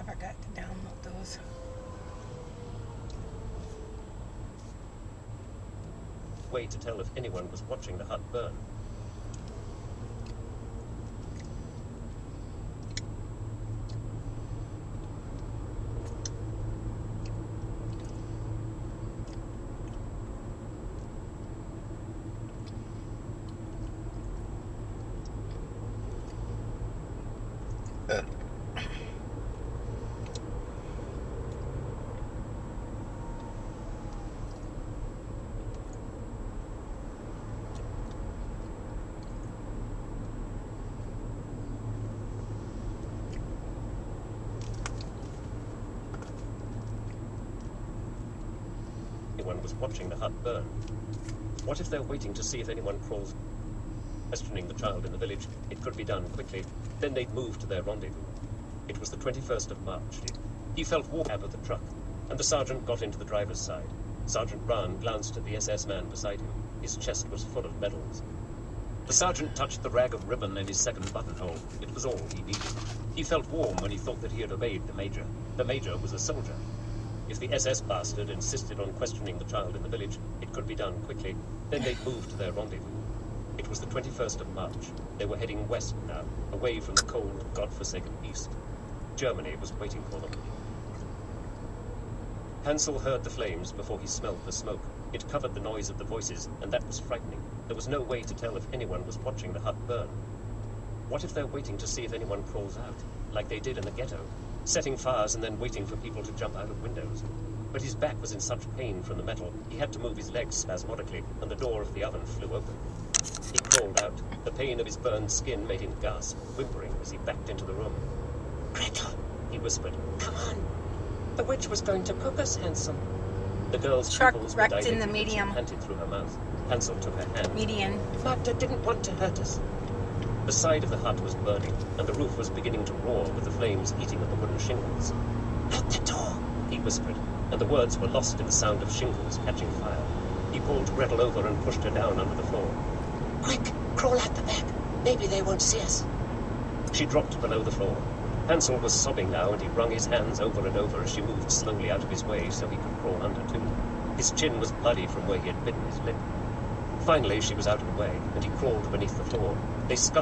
ever got to download those. Way to tell if anyone was watching the hut burn. Anyone was watching the hut burn. What if they're waiting to see if anyone crawls? Questioning the child in the village, it could be done quickly. Then they'd move to their rendezvous. It was the 21st of March. He felt warm out of the truck, and the sergeant got into the driver's side. Sergeant Brown glanced at the SS man beside him. His chest was full of medals. The sergeant touched the rag of ribbon in his second buttonhole. It was all he needed. He felt warm when he thought that he had obeyed the major. The major was a soldier. If the SS bastard insisted on questioning the child in the village, it could be done quickly. Then they'd move to their rendezvous. It was the 21st of March. They were heading west now, away from the cold, godforsaken east. Germany was waiting for them. Hansel heard the flames before he smelled the smoke. It covered the noise of the voices, and that was frightening. There was no way to tell if anyone was watching the hut burn. What if they're waiting to see if anyone crawls out, like they did in the ghetto, setting fires and then waiting for people to jump out of windows? But his back was in such pain from the metal, he had to move his legs spasmodically, and the door of the oven flew open. He crawled out. The pain of his burned skin made him gasp, whimpering as he backed into the room. "Gretel," he whispered, "come on. The witch was going to cook us, Hansel." The girl's Truck pupils were wrecked in dilated the as she medium. panted through her mouth. Hansel took her hand. Median. "Magda didn't want to hurt us." The side of the hut was burning, and the roof was beginning to roar with the flames eating at the wooden shingles. "Out the door," he whispered, and the words were lost in the sound of shingles catching fire. He pulled Gretel over and pushed her down onto the floor. "Quick, crawl out the back. Maybe they won't see us." She dropped below the floor. Hansel was sobbing now, and he wrung his hands over and over as she moved slowly out of his way so he could crawl under too. His chin was bloody from where he had bitten his lip. Finally, she was out of the way, and he crawled beneath the floor. They scuttled